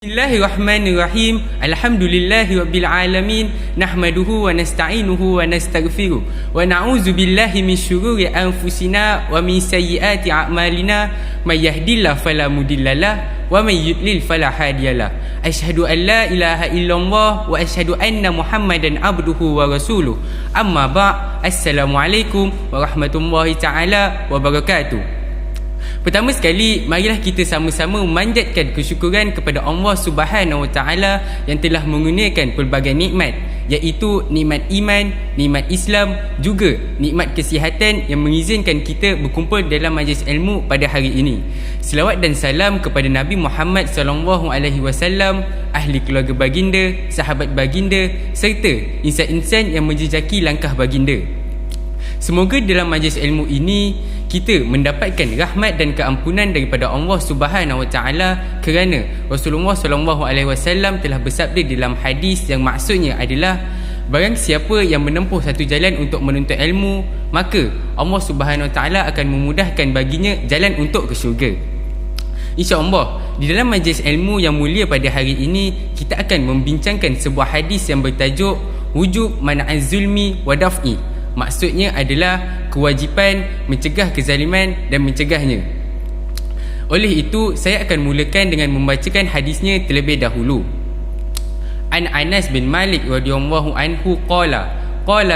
Bismillahirrahmanirrahim. Alhamdulillahirabbil alamin. Nahmaduhu wa nasta'inuhu wa nastaghfiruh. Wa na'udzu billahi min syururi anfusina wa min sayyiati a'malina. May yahdihillahu fala mudhillalah wa may yudlil fala hadiyalah. Asyhadu an la ilaha illallah wa asyhadu anna Muhammadan abduhu wa rasuluh. Amma ba'. Assalamualaikum warahmatullahi taala wabarakatuh. Pertama sekali, marilah kita sama-sama memanjatkan kesyukuran kepada Allah Subhanahu Wa Taala yang telah mengurniakan pelbagai nikmat, iaitu nikmat iman, nikmat Islam, juga nikmat kesihatan yang mengizinkan kita berkumpul dalam majlis ilmu pada hari ini. Selawat dan salam kepada Nabi Muhammad SAW, ahli keluarga baginda, sahabat baginda, serta insan-insan yang menjejaki langkah baginda. Semoga dalam majlis ilmu ini kita mendapatkan rahmat dan keampunan daripada Allah Subhanahu Wa Taala, kerana Rasulullah SAW telah bersabda dalam hadis yang maksudnya adalah, barang siapa yang menempuh satu jalan untuk menuntut ilmu, maka Allah Subhanahu Wa Taala akan memudahkan baginya jalan untuk ke syurga. InsyaAllah, di dalam majlis ilmu yang mulia pada hari ini, kita akan membincangkan sebuah hadis yang bertajuk wujub man'az zulmi wa daf'i. Maksudnya adalah kewajipan mencegah kezaliman dan mencegahnya. Oleh itu, saya akan mulakan dengan membacakan hadisnya terlebih dahulu. An Anas bin Malik radhiyallahu anhu qala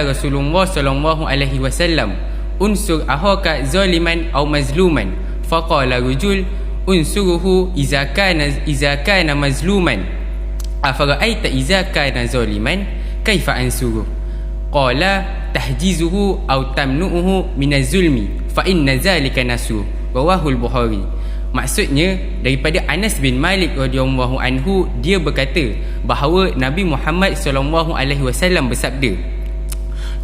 Rasulullah sallallahu alaihi wasallam, unsur ahaka zaliman aw mazluman, faqala rajul unsuruhu iza kana mazluman, afara'aita iza kana zaliman kaifa ansuruh? Qala tahjizuhu aw tamnu'uhu minaz zulmi fa inna zalika nasu, rawahul Bukhari. Maksudnya, daripada Anas bin Malik radhiyallahu anhu, dia berkata bahawa Nabi Muhammad SAW bersabda,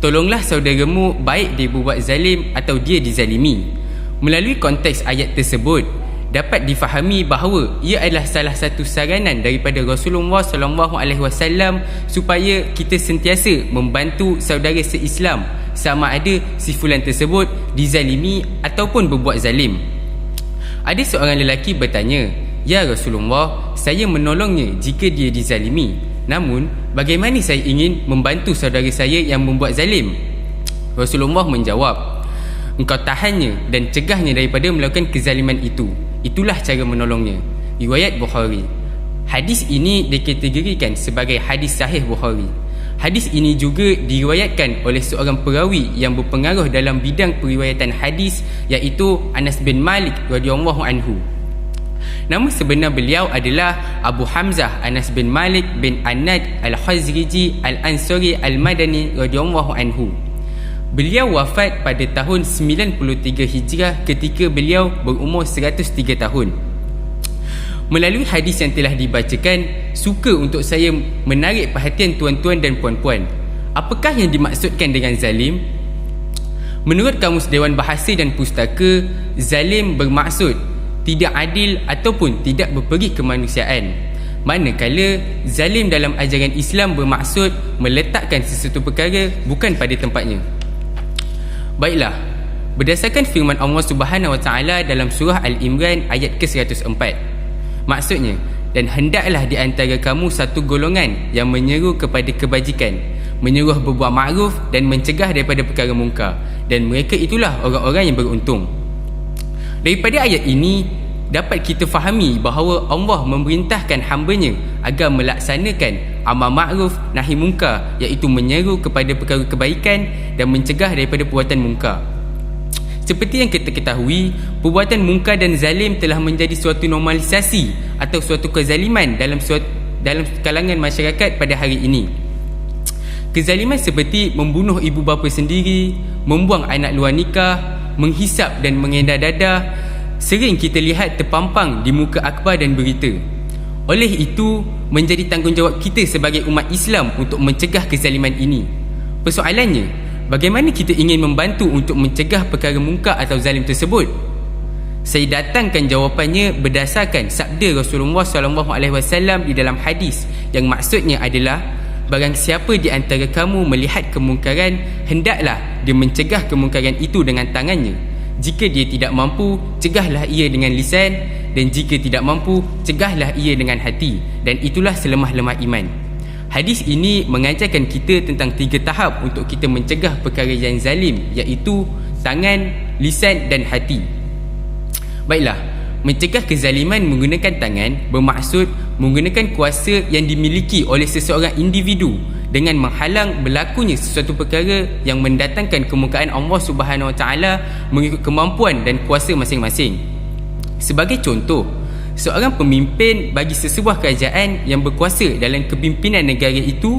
tolonglah saudaramu baik dia berbuat zalim atau dia dizalimi. Melalui konteks ayat tersebut dapat difahami bahawa ia adalah salah satu saranan daripada Rasulullah SAW supaya kita sentiasa membantu saudara se-Islam, sama ada si fulan tersebut dizalimi ataupun berbuat zalim. Ada seorang lelaki bertanya, "Ya Rasulullah, saya menolongnya jika dia dizalimi. Namun, bagaimana saya ingin membantu saudara saya yang membuat zalim?" Rasulullah menjawab, "Engkau tahannya dan cegahnya daripada melakukan kezaliman itu. Itulah cara menolongnya." Riwayat Bukhari. Hadis ini dikategorikan sebagai hadis sahih Bukhari. Hadis ini juga diriwayatkan oleh seorang perawi yang berpengaruh dalam bidang periwayatan hadis, iaitu Anas bin Malik radhiyallahu anhu. Nama sebenar beliau adalah Abu Hamzah Anas bin Malik bin Anad Al-Khazriji Al-Ansari Al-Madani radhiyallahu anhu. Beliau wafat pada tahun 93 Hijrah ketika beliau berumur 103 tahun. Melalui hadis yang telah dibacakan, suka untuk saya menarik perhatian tuan-tuan dan puan-puan. Apakah yang dimaksudkan dengan zalim? Menurut Kamus Dewan Bahasa dan Pustaka, zalim bermaksud tidak adil ataupun tidak berperi kemanusiaan. Manakala zalim dalam ajaran Islam bermaksud meletakkan sesuatu perkara bukan pada tempatnya. Baiklah, berdasarkan firman Allah Subhanahu Wa Taala dalam surah Al-Imran ayat ke-104, maksudnya, dan hendaklah di antara kamu satu golongan yang menyeru kepada kebajikan, menyuruh berbuat makruf dan mencegah daripada perkara mungkar, dan mereka itulah orang-orang yang beruntung. Daripada ayat ini dapat kita fahami bahawa Allah memerintahkan hamba-Nya agar melaksanakan amal makruf nahi mungkar, iaitu menyeru kepada perkara kebaikan dan mencegah daripada perbuatan mungkar. Seperti yang kita ketahui, perbuatan mungkar dan zalim telah menjadi suatu normalisasi atau suatu kezaliman dalam kalangan masyarakat pada hari ini. Kezaliman seperti membunuh ibu bapa sendiri, membuang anak luar nikah, menghisap dan mengedar dadah, sering kita lihat terpampang di muka akhbar dan berita. Oleh itu, menjadi tanggungjawab kita sebagai umat Islam untuk mencegah kezaliman ini. Persoalannya, bagaimana kita ingin membantu untuk mencegah perkara mungkar atau zalim tersebut? Saya datangkan jawapannya berdasarkan sabda Rasulullah SAW di dalam hadis yang maksudnya adalah, barang siapa di antara kamu melihat kemungkaran, hendaklah dia mencegah kemungkaran itu dengan tangannya. jika dia tidak mampu, cegahlah ia dengan lisan, dan jika tidak mampu, cegahlah ia dengan hati, dan itulah selemah-lemah iman. Hadis ini mengajarkan kita tentang 3 tahap untuk kita mencegah perkara yang zalim, iaitu tangan, lisan dan hati. Baiklah, mencegah kezaliman menggunakan tangan bermaksud menggunakan kuasa yang dimiliki oleh seseorang individu dengan menghalang berlakunya sesuatu perkara yang mendatangkan kemurkaan Allah Subhanahu Wa Taala mengikut kemampuan dan kuasa masing-masing. Sebagai contoh, seorang pemimpin bagi sesebuah kerajaan yang berkuasa dalam kepimpinan negara itu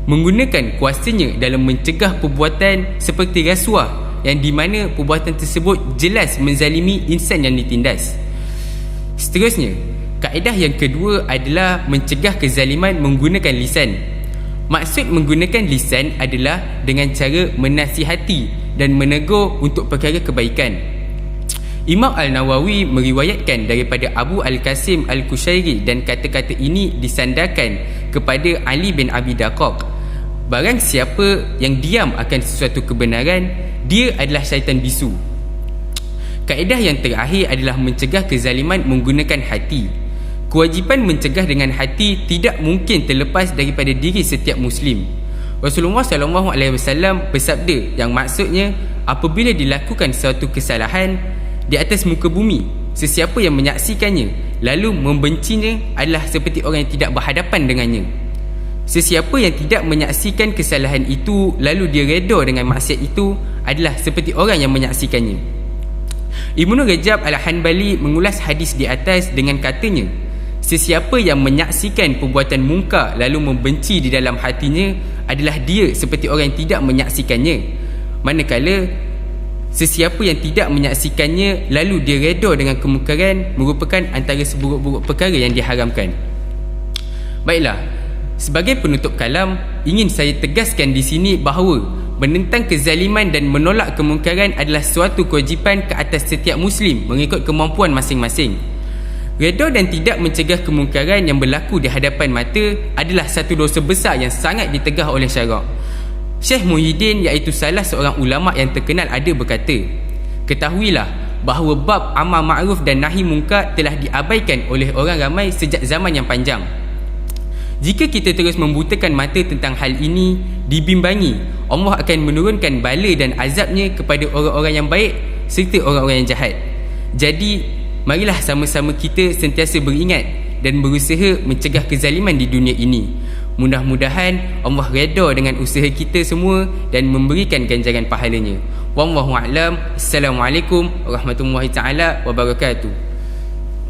menggunakan kuasanya dalam mencegah perbuatan seperti rasuah, yang di mana perbuatan tersebut jelas menzalimi insan yang ditindas. Seterusnya, kaedah yang kedua adalah mencegah kezaliman menggunakan lisan. Maksud menggunakan lisan adalah dengan cara menasihati dan menegur untuk perkara kebaikan. Imam Al-Nawawi meriwayatkan daripada Abu Al-Qasim Al-Kushairi, dan kata-kata ini disandarkan kepada Ali bin Abi Daqaq. Barang siapa yang diam akan sesuatu kebenaran, dia adalah syaitan bisu. Kaedah yang terakhir adalah mencegah kezaliman menggunakan hati. Kewajipan mencegah dengan hati tidak mungkin terlepas daripada diri setiap Muslim. Rasulullah SAW bersabda, yang maksudnya apabila dilakukan suatu kesalahan di atas muka bumi, sesiapa yang menyaksikannya lalu membencinya adalah seperti orang yang tidak berhadapan dengannya. Sesiapa yang tidak menyaksikan kesalahan itu lalu dia reda dengan maksiat itu adalah seperti orang yang menyaksikannya. Ibnu Rajab Al-Hanbali mengulas hadis di atas dengan katanya, sesiapa yang menyaksikan perbuatan mungkar lalu membenci di dalam hatinya adalah dia seperti orang yang tidak menyaksikannya. Manakala sesiapa yang tidak menyaksikannya lalu dia reda dengan kemungkaran merupakan antara seburuk-buruk perkara yang diharamkan. Baiklah, sebagai penutup kalam, ingin saya tegaskan di sini bahawa menentang kezaliman dan menolak kemungkaran adalah suatu kewajipan ke atas setiap Muslim mengikut kemampuan masing-masing. Reda dan tidak mencegah kemungkaran yang berlaku di hadapan mata adalah satu dosa besar yang sangat ditegah oleh syarak. Syekh Muhyiddin, iaitu salah seorang ulama yang terkenal, ada berkata, ketahuilah bahawa bab amar ma'ruf dan nahi mungkar telah diabaikan oleh orang ramai sejak zaman yang panjang. Jika kita terus membutakan mata tentang hal ini, dibimbangi, Allah akan menurunkan bala dan azabnya kepada orang-orang yang baik serta orang-orang yang jahat. Jadi marilah sama-sama kita sentiasa beringat dan berusaha mencegah kezaliman di dunia ini. Mudah-mudahan Allah reda dengan usaha kita semua dan memberikan ganjaran pahalanya. Wallahu a'lam. Assalamualaikum warahmatullahi taala wabarakatuh.